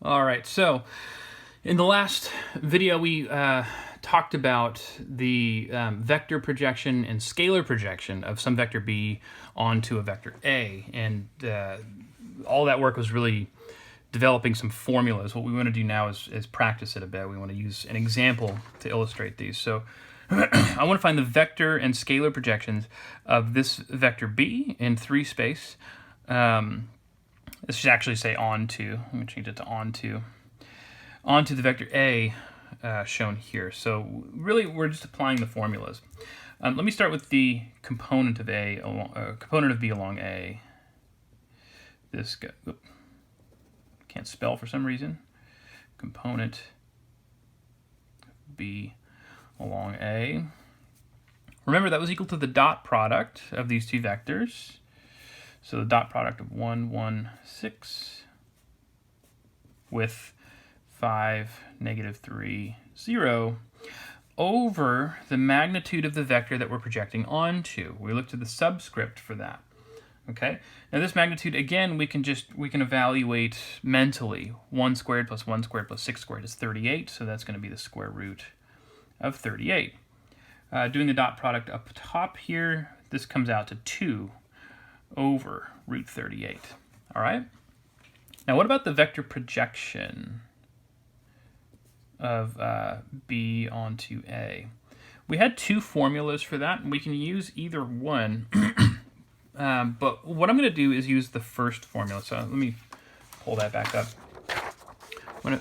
All right, so in the last video we talked about the vector projection and scalar projection of some vector b onto a vector a, and all that work was really developing some formulas. What we want to do now is practice it a bit. We want to use an example to illustrate these. So I want to find the vector and scalar projections of this vector b in 3 space. This should actually say onto. Let me change it to onto the vector A shown here. So really, we're just applying the formulas. Let me start with the component of component of B along A. This guy, can't spell for some reason. Component B along A. Remember, that was equal to the dot product of these two vectors. So the dot product of 1, 1, 6 with 5, negative 3, 0 over the magnitude of the vector that we're projecting onto. We look to the subscript for that. Okay. Now this magnitude, again, we can evaluate mentally. 1 squared plus 1 squared plus 6 squared is 38, so that's going to be the square root of 38. Doing the dot product up top here, this comes out to 2 over root 38. All right. Now, what about the vector projection of B onto A? We had 2 formulas for that, and we can use either one. But what I'm going to do is use the first formula. So let me pull that back up. When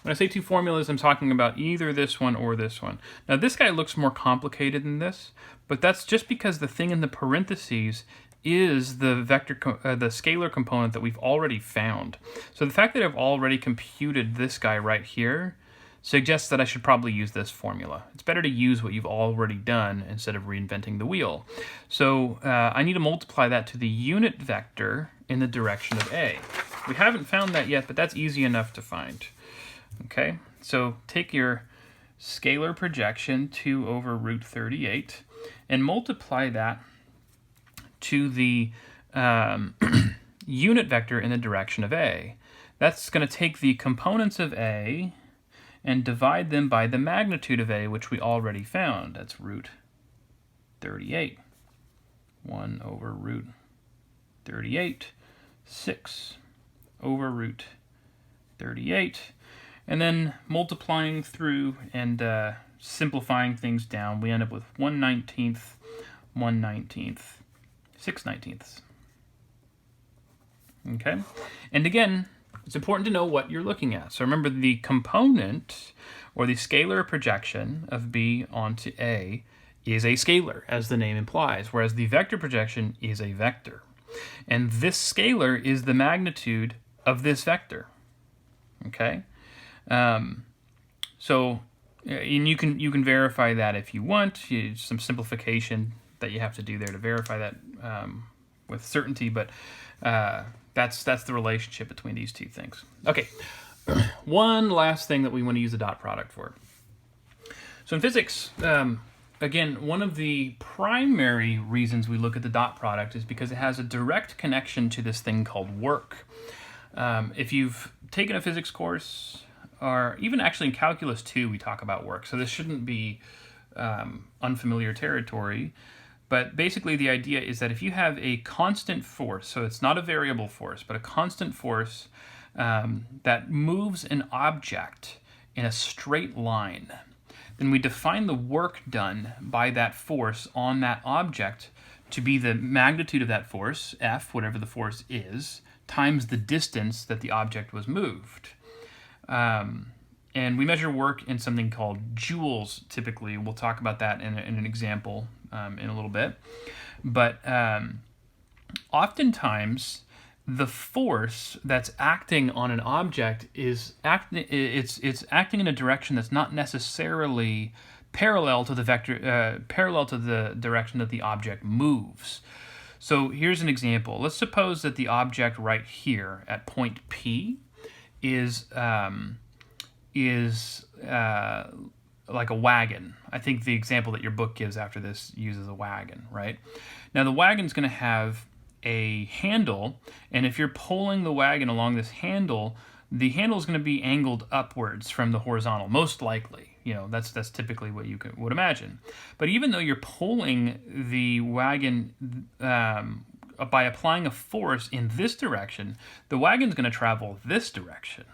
I say 2 formulas, I'm talking about either this one or this one. Now, this guy looks more complicated than this, but that's just because the thing in the parentheses is the the scalar component that we've already found. So the fact that I've already computed this guy right here suggests that I should probably use this formula. It's better to use what you've already done instead of reinventing the wheel. So I need to multiply that to the unit vector in the direction of A. We haven't found that yet, but that's easy enough to find. Okay, so take your scalar projection 2 over root 38 and multiply that to the unit vector in the direction of A. That's going to take the components of A and divide them by the magnitude of A, which we already found. That's root 38. 1 over root 38. 6 over root 38. And then multiplying through and simplifying things down, we end up with 1/19, 1/19, 6/19. Okay? And again, it's important to know what you're looking at. So remember, the component, or the scalar projection of B onto A, is a scalar, as the name implies, whereas the vector projection is a vector. And this scalar is the magnitude of this vector. Okay? And you can verify that if you want. Some simplification that you have to do there to verify that with certainty, but that's the relationship between these two things. Okay, one last thing that we want to use the dot product for. So in physics, again, one of the primary reasons we look at the dot product is because it has a direct connection to this thing called work. If you've taken a physics course, or even actually in Calculus 2, we talk about work, so this shouldn't be unfamiliar territory. But basically the idea is that if you have a constant force, so it's not a variable force, but a constant force that moves an object in a straight line, then we define the work done by that force on that object to be the magnitude of that force, F, whatever the force is, times the distance that the object was moved. And we measure work in something called joules, typically. We'll talk about that in an example in a little bit. But oftentimes, the force that's acting on an object is acting in a direction that's not necessarily parallel to the vector, parallel to the direction that the object moves. So here's an example. Let's suppose that the object right here at point P is like a wagon. I think the example that your book gives after this uses a wagon, right? Now the wagon's going to have a handle, and if you're pulling the wagon along this handle, the handle is going to be angled upwards from the horizontal, most likely. That's typically what you would imagine. But even though you're pulling the wagon by applying a force in this direction, the wagon's going to travel this direction.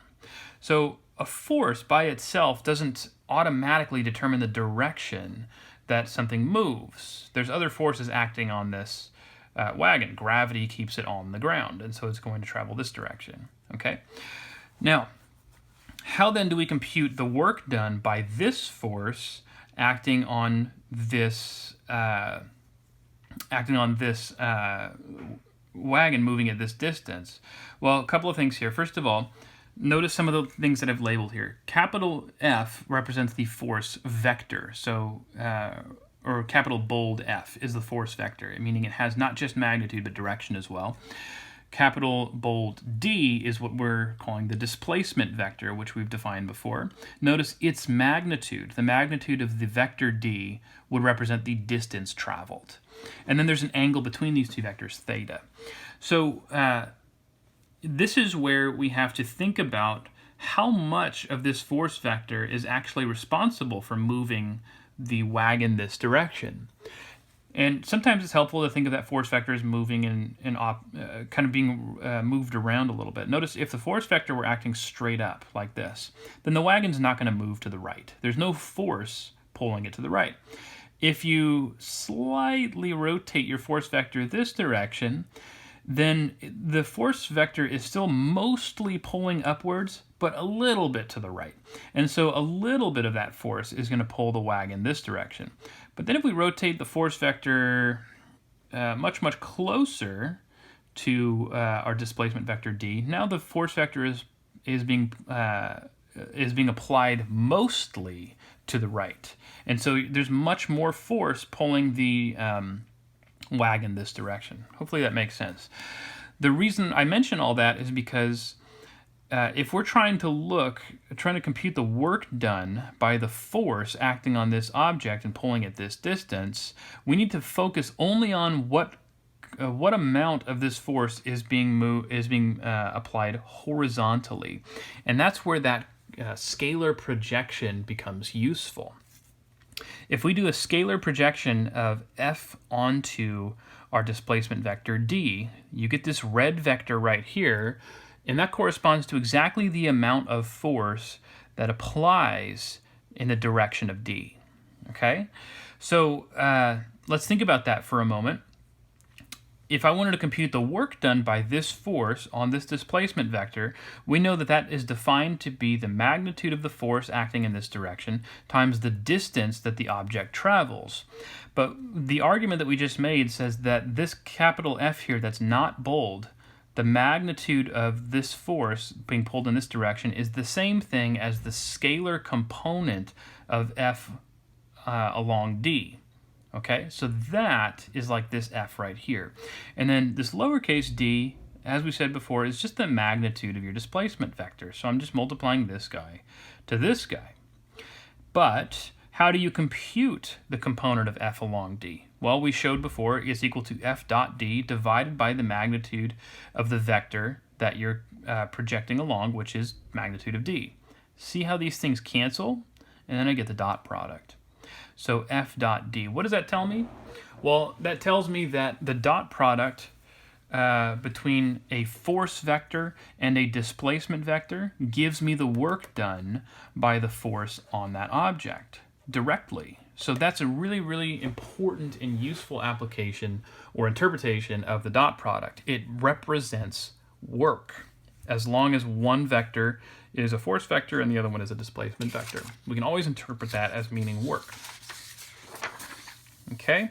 So a force by itself doesn't automatically determine the direction that something moves. There's other forces acting on this wagon. Gravity keeps it on the ground, and so it's going to travel this direction. Okay. Now, how then do we compute the work done by this force acting on this wagon moving at this distance? Well, a couple of things here. First of all, notice some of the things that I've labeled here. Capital F represents the force vector. So, or capital bold F is the force vector, meaning it has not just magnitude but direction as well. Capital bold D is what we're calling the displacement vector, which we've defined before. Notice its magnitude, the magnitude of the vector D, would represent the distance traveled. And then there's an angle between these two vectors, theta. So this is where we have to think about how much of this force vector is actually responsible for moving the wagon this direction. And sometimes it's helpful to think of that force vector as moving kind of being moved around a little bit. Notice if the force vector were acting straight up like this, then the wagon's not going to move to the right. There's no force pulling it to the right. If you slightly rotate your force vector this direction, then the force vector is still mostly pulling upwards, but a little bit to the right. And so a little bit of that force is going to pull the wagon this direction. But then if we rotate the force vector much closer to our displacement vector D, now the force vector is being applied mostly to the right. And so there's much more force pulling the wagon this direction. Hopefully that makes sense. The reason I mention all that is because if we're trying to compute the work done by the force acting on this object and pulling at this distance, we need to focus only on what amount of this force is being applied horizontally, and that's where that scalar projection becomes useful. If we do a scalar projection of F onto our displacement vector D, you get this red vector right here, and that corresponds to exactly the amount of force that applies in the direction of D. Okay? So let's think about that for a moment. If I wanted to compute the work done by this force on this displacement vector, we know that that is defined to be the magnitude of the force acting in this direction times the distance that the object travels. But the argument that we just made says that this capital F here that's not bold, the magnitude of this force being pulled in this direction is the same thing as the scalar component of F along D. Okay, so that is like this F right here. And then this lowercase d, as we said before, is just the magnitude of your displacement vector. So I'm just multiplying this guy to this guy. But how do you compute the component of F along D? Well, we showed before is equal to F dot D divided by the magnitude of the vector that you're projecting along, which is magnitude of D. See how these things cancel? And then I get the dot product. So F dot D. What does that tell me? Well, that tells me that the dot product between a force vector and a displacement vector gives me the work done by the force on that object directly. So that's a really, really important and useful application or interpretation of the dot product. It represents work as long as one vector is a force vector and the other one is a displacement vector. We can always interpret that as meaning work. Okay,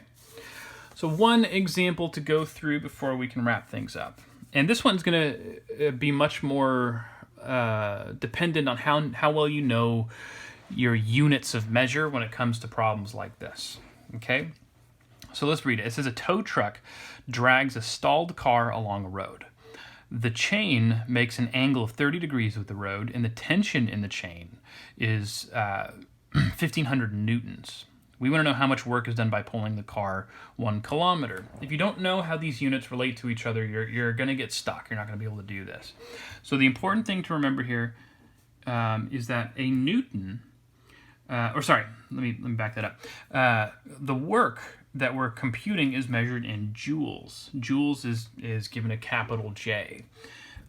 so one example to go through before we can wrap things up. And this one's going to be much more dependent on how well you know your units of measure when it comes to problems like this. Okay, so let's read it. It says a tow truck drags a stalled car along a road. The chain makes an angle of 30 degrees with the road, and the tension in the chain is 1,500 newtons. We want to know how much work is done by pulling the car 1 kilometer. If you don't know how these units relate to each other, you're going to get stuck. You're not going to be able to do this. So the important thing to remember here is that a Newton, let me back that up. The work that we're computing is measured in joules. Joules is given a capital J.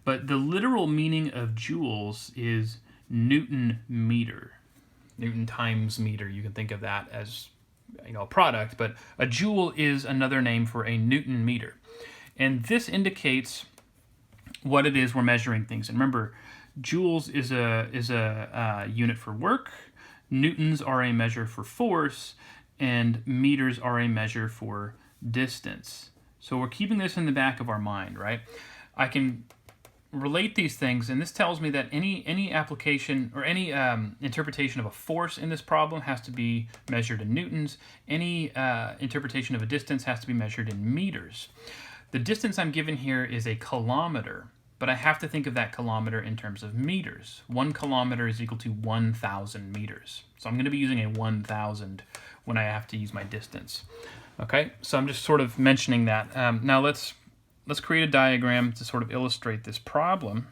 But the literal meaning of joules is Newton meter. Newton times meter, you can think of that as a product, but a joule is another name for a Newton meter. And this indicates what it is we're measuring things. And remember, joules is a unit for work, newtons are a measure for force, and meters are a measure for distance. So we're keeping this in the back of our mind, right? I can relate these things, and this tells me that any application or any interpretation of a force in this problem has to be measured in newtons. Any interpretation of a distance has to be measured in meters. The distance I'm given here is a kilometer, but I have to think of that kilometer in terms of meters. 1 kilometer is equal to 1,000 meters. So I'm going to be using a 1,000 when I have to use my distance. Okay, so I'm just sort of mentioning that. Now let's create a diagram to sort of illustrate this problem.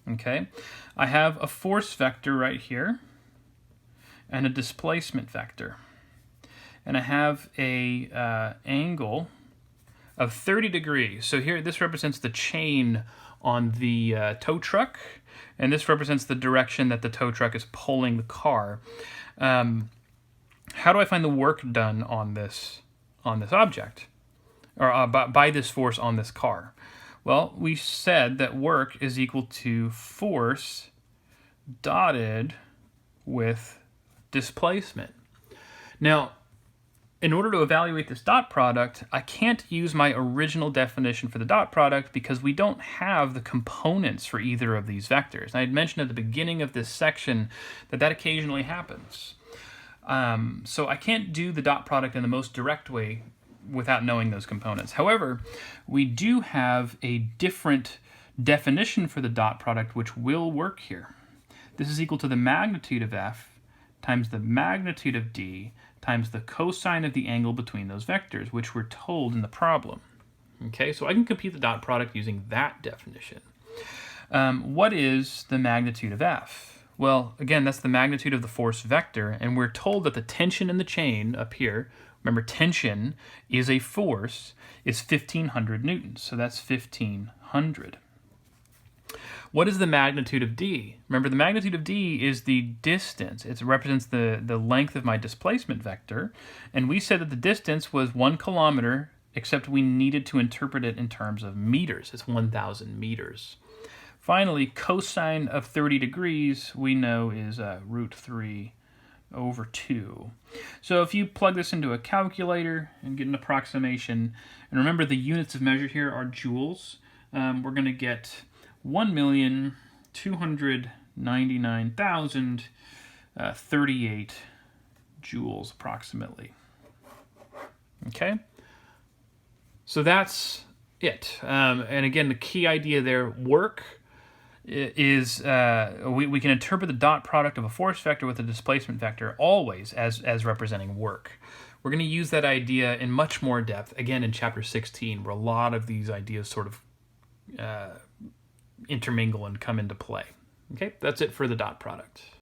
Okay, I have a force vector right here and a displacement vector. And I have a angle of 30 degrees. So here, this represents the chain on the tow truck, and this represents the direction that the tow truck is pulling the car. How do I find the work done on this object, or by this force on this car? Well, we said that work is equal to force dotted with displacement. Now, in order to evaluate this dot product, I can't use my original definition for the dot product because we don't have the components for either of these vectors. And I had mentioned at the beginning of this section that occasionally happens. So I can't do the dot product in the most direct way without knowing those components. However, we do have a different definition for the dot product which will work here. This is equal to the magnitude of F times the magnitude of D times the cosine of the angle between those vectors, which we're told in the problem. Okay, so I can compute the dot product using that definition. What is the magnitude of F? Well, again, that's the magnitude of the force vector, and we're told that the tension in the chain up here, remember tension is a force, is 1,500 newtons, so that's 1,500. What is the magnitude of D? Remember, the magnitude of D is the distance. It represents the length of my displacement vector. And we said that the distance was 1 kilometer, except we needed to interpret it in terms of meters. It's 1,000 meters. Finally, cosine of 30 degrees, we know is root 3 over 2. So if you plug this into a calculator and get an approximation, and remember the units of measure here are joules, we're going to get 1,299,038 joules approximately. Okay, so that's it. And again, the key idea there, work, is we can interpret the dot product of a force vector with a displacement vector always as representing work. We're going to use that idea in much more depth, again, in chapter 16, where a lot of these ideas sort of intermingle and come into play. Okay, that's it for the dot product.